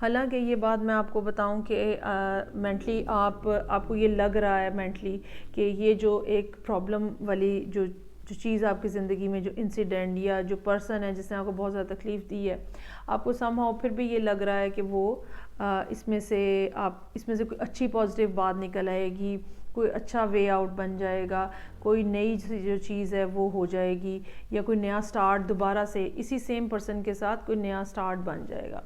حالانکہ یہ بات میں آپ کو بتاؤں کہ مینٹلی آپ کو یہ لگ رہا ہے مینٹلی کہ یہ جو ایک پرابلم والی جو چیز آپ کی زندگی میں، جو انسیڈنٹ یا جو پرسن ہے جس نے آپ کو بہت زیادہ تکلیف دی ہے، آپ کو سم ہاؤ پھر بھی یہ لگ رہا ہے کہ وہ اس میں سے کوئی اچھی پازیٹیو بات نکل آئے گی، کوئی اچھا وے آؤٹ بن جائے گا، کوئی نئی جو چیز ہے وہ ہو جائے گی، یا کوئی نیا سٹارٹ دوبارہ سے اسی سیم پرسن کے ساتھ کوئی نیا سٹارٹ بن جائے گا۔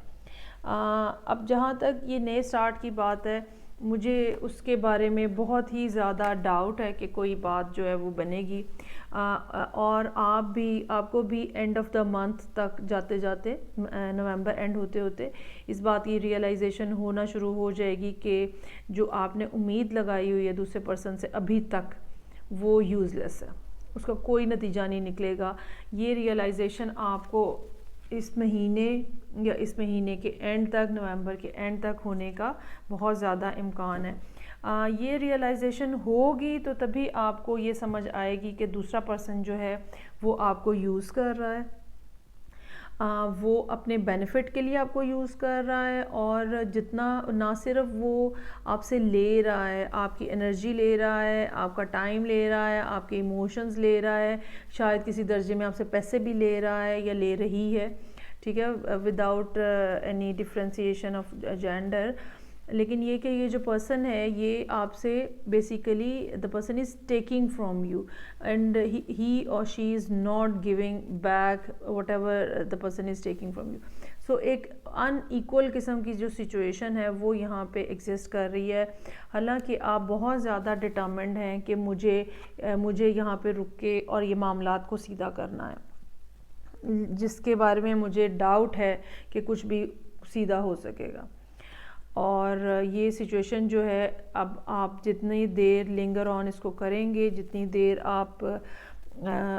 اب جہاں تک یہ نئے سٹارٹ کی بات ہے، مجھے اس کے بارے میں بہت ہی زیادہ ڈاؤٹ ہے کہ کوئی بات جو ہے وہ بنے گی، اور آپ کو بھی اینڈ آف دا منتھ تک جاتے جاتے، نومبر اینڈ ہوتے ہوتے اس بات کی ریئلائزیشن ہونا شروع ہو جائے گی کہ جو آپ نے امید لگائی ہوئی ہے دوسرے پرسن سے ابھی تک، وہ یوز لیس ہے، اس کا کوئی نتیجہ نہیں نکلے گا۔ یہ ریئلائزیشن آپ کو اس مہینے یا اس مہینے کے اینڈ تک، نومبر کے اینڈ تک ہونے کا بہت زیادہ امکان ہے۔ یہ ریئلائزیشن ہوگی تو تبھی آپ کو یہ سمجھ آئے گی کہ دوسرا پرسن جو ہے وہ آپ کو یوز کر رہا ہے، وہ اپنے بینیفٹ کے لیے آپ کو یوز کر رہا ہے، اور جتنا نہ صرف وہ آپ سے لے رہا ہے، آپ کی انرجی لے رہا ہے، آپ کا ٹائم لے رہا ہے، آپ کے ایموشنز لے رہا ہے، شاید کسی درجے میں آپ سے پیسے بھی لے رہا ہے یا لے رہی ہے، ٹھیک ہے، without any differentiation of gender. لیکن یہ کہ یہ جو پرسن ہے یہ آپ سے basically the person is taking from you, and he or she is not giving back whatever the person is taking from you. So ایک ان ایکول قسم کی جو سچویشن ہے وہ یہاں پہ ایگزسٹ کر رہی ہے، حالانکہ آپ بہت زیادہ ڈٹرمنڈ ہیں کہ مجھے یہاں پہ رک کے اور یہ معاملات کو سیدھا کرنا ہے، جس کے بارے میں مجھے ڈاؤٹ ہے کہ کچھ بھی سیدھا ہو سکے گا۔ اور یہ سچویشن جو ہے، اب آپ جتنی دیر لنگر آن اس کو کریں گے، جتنی دیر آپ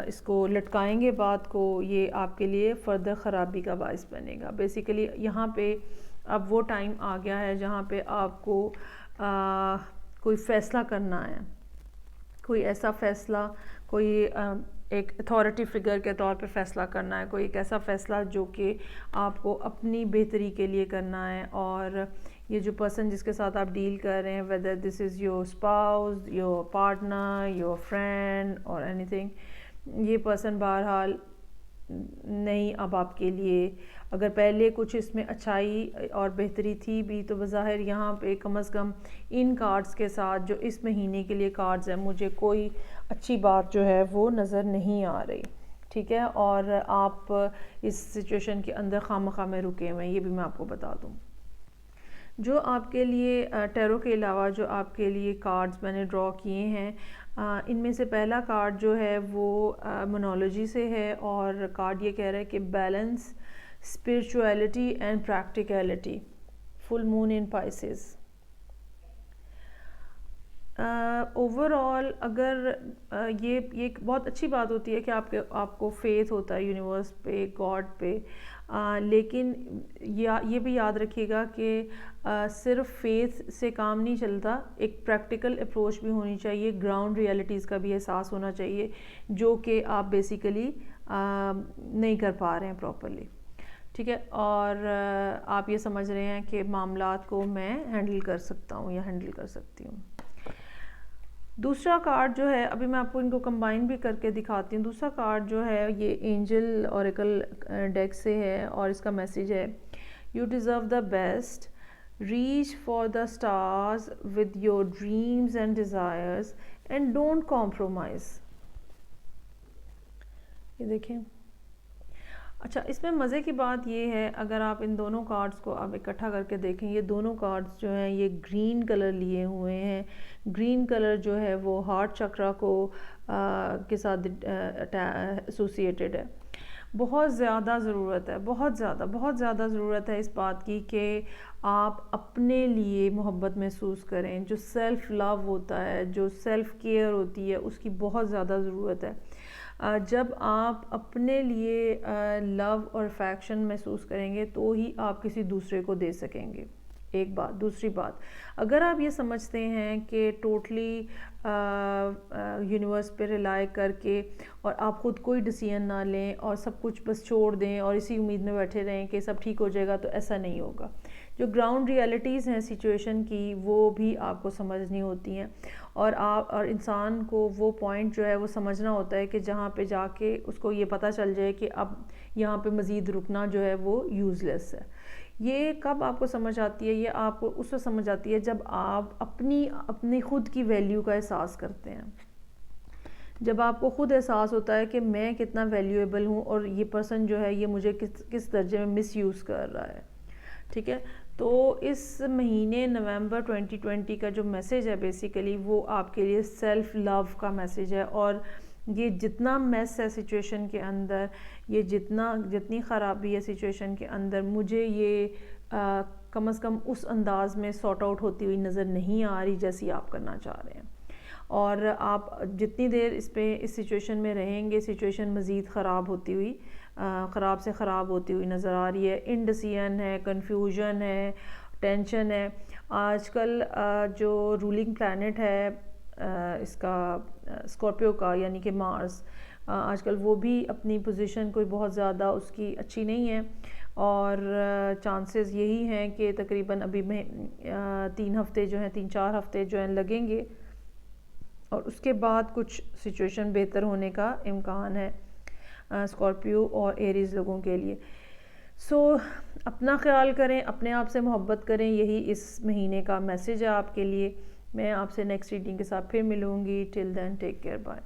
اس کو لٹکائیں گے بات کو، یہ آپ کے لیے فردر خرابی کا باعث بنے گا۔ بیسیکلی یہاں پہ اب وہ ٹائم آ گیا ہے جہاں پہ آپ کو کوئی فیصلہ کرنا ہے، کوئی ایسا فیصلہ، کوئی ایک اتھارٹی فگر کے طور پہ فیصلہ کرنا ہے، کوئی ایک ایسا فیصلہ جو کہ آپ کو اپنی بہتری کے لیے کرنا ہے۔ اور یہ جو پرسن جس کے ساتھ آپ ڈیل کر رہے ہیں، whether this is your spouse, your partner, your friend or anything، یہ پرسن بہرحال نہیں اب آپ کے لیے، اگر پہلے کچھ اس میں اچھائی اور بہتری تھی بھی تو بظاہر یہاں پہ کم از کم ان کارڈز کے ساتھ جو اس مہینے کے لیے کارڈز ہیں، مجھے کوئی اچھی بات جو ہے وہ نظر نہیں آ رہی، ٹھیک ہے، اور آپ اس سچویشن کے اندر خواہ میں رکے ہوئے ہیں، یہ بھی میں آپ کو بتا دوں۔ جو آپ کے لیے ٹیرو کے علاوہ جو آپ کے لیے کارڈز میں نے ڈرا کیے ہیں، ان میں سے پہلا کارڈ جو ہے وہ مونولوجی سے ہے، اور کارڈ یہ کہہ رہا ہے کہ balance, spirituality and practicality, full moon in Pisces. Overall اگر یہ ایک بہت اچھی بات ہوتی ہے کہ آپ کو فیتھ ہوتا ہے یونیورس پہ، گاڈ پہ، لیکن یہ بھی یاد رکھیے گا کہ صرف فیتھ سے کام نہیں چلتا، ایک پریکٹیکل اپروچ بھی ہونی چاہیے، گراؤنڈ ریئلٹیز کا بھی احساس ہونا چاہیے، جو کہ آپ بیسیکلی نہیں کر پا رہے ہیں پراپرلی، ٹھیک ہے، اور آپ یہ سمجھ رہے ہیں کہ معاملات کو میں ہینڈل کر سکتا ہوں یا ہینڈل کر سکتی ہوں۔ دوسرا کارڈ جو ہے، ابھی میں آپ کو ان کو کمبائن بھی کر کے دکھاتی ہوں۔ دوسرا کارڈ جو ہے یہ اینجل اوریکل ڈیک سے ہے، اور اس کا میسیج ہے you deserve the best, reach for the stars with your dreams and desires and don't compromise. یہ دیکھیں، اچھا اس میں مزے کی بات یہ ہے، اگر آپ ان دونوں کارڈز کو آپ اکٹھا کر کے دیکھیں، یہ دونوں کارڈز جو ہیں یہ گرین کلر لیے ہوئے ہیں۔ گرین کلر جو ہے وہ ہارٹ چکرا کے ساتھ ایسوسیٹڈ ہے۔ بہت زیادہ ضرورت ہے، بہت زیادہ ضرورت ہے اس بات کی کہ آپ اپنے لیے محبت محسوس کریں۔ جو سیلف لو ہوتا ہے، جو سیلف کیئر ہوتی ہے، اس کی بہت زیادہ ضرورت ہے۔ جب آپ اپنے لیے لو اور افیکشن محسوس کریں گے تو ہی آپ کسی دوسرے کو دے سکیں گے، ایک بات۔ دوسری بات، اگر آپ یہ سمجھتے ہیں کہ ٹوٹلی یونیورس پہ ریلائی کر کے اور آپ خود کوئی ڈیسیژن نہ لیں اور سب کچھ بس چھوڑ دیں اور اسی امید میں بیٹھے رہیں کہ سب ٹھیک ہو جائے گا، تو ایسا نہیں ہوگا۔ جو گراؤنڈ ریئلٹیز ہیں سچویشن کی وہ بھی آپ کو سمجھنی ہوتی ہیں، اور انسان کو وہ پوائنٹ جو ہے وہ سمجھنا ہوتا ہے کہ جہاں پہ جا کے اس کو یہ پتہ چل جائے کہ اب یہاں پہ مزید رکنا جو ہے وہ یوز لیس ہے۔ یہ کب آپ کو سمجھ آتی ہے؟ یہ آپ کو اس وقت سمجھ آتی ہے جب آپ اپنی خود کی ویلیو کا احساس کرتے ہیں، جب آپ کو خود احساس ہوتا ہے کہ میں کتنا ویلیویبل ہوں اور یہ پرسن جو ہے یہ مجھے کس درجے میں مس یوز کر رہا ہے، ٹھیک ہے۔ تو اس مہینے نومبر 2020 کا جو میسیج ہے بیسیکلی وہ آپ کے لیے سیلف لو کا میسیج ہے، اور یہ جتنا میس ہے سچویشن کے اندر، یہ جتنی خرابی ہے سچویشن کے اندر، مجھے یہ کم از کم اس انداز میں سارٹ آؤٹ ہوتی ہوئی نظر نہیں آ رہی جیسی آپ کرنا چاہ رہے ہیں، اور آپ جتنی دیر اس سچویشن میں رہیں گے سچویشن مزید خراب سے خراب ہوتی ہوئی نظر آ رہی ہے۔ انڈیسیژن ہے، کنفیوژن ہے، ٹینشن ہے۔ آج کل جو رولنگ پلانٹ ہے اس کا اسکارپیو کا یعنی کہ مارس، آج کل وہ بھی اپنی پوزیشن کوئی بہت زیادہ اس کی اچھی نہیں ہے، اور چانسز یہی ہیں کہ تقریباً ابھی 3-4 ہفتے جو ہیں لگیں گے، اور اس کے بعد کچھ سچویشن بہتر ہونے کا امکان ہے اسکارپیو اور ایریز لوگوں کے لیے۔ سو اپنا خیال کریں، اپنے آپ سے محبت کریں، یہی اس مہینے کا میسیج ہے آپ کے لیے۔ میں آپ سے نیکسٹ ریڈنگ کے ساتھ پھر ملوں گی۔ ٹل دین ٹیک کیئر، بائے۔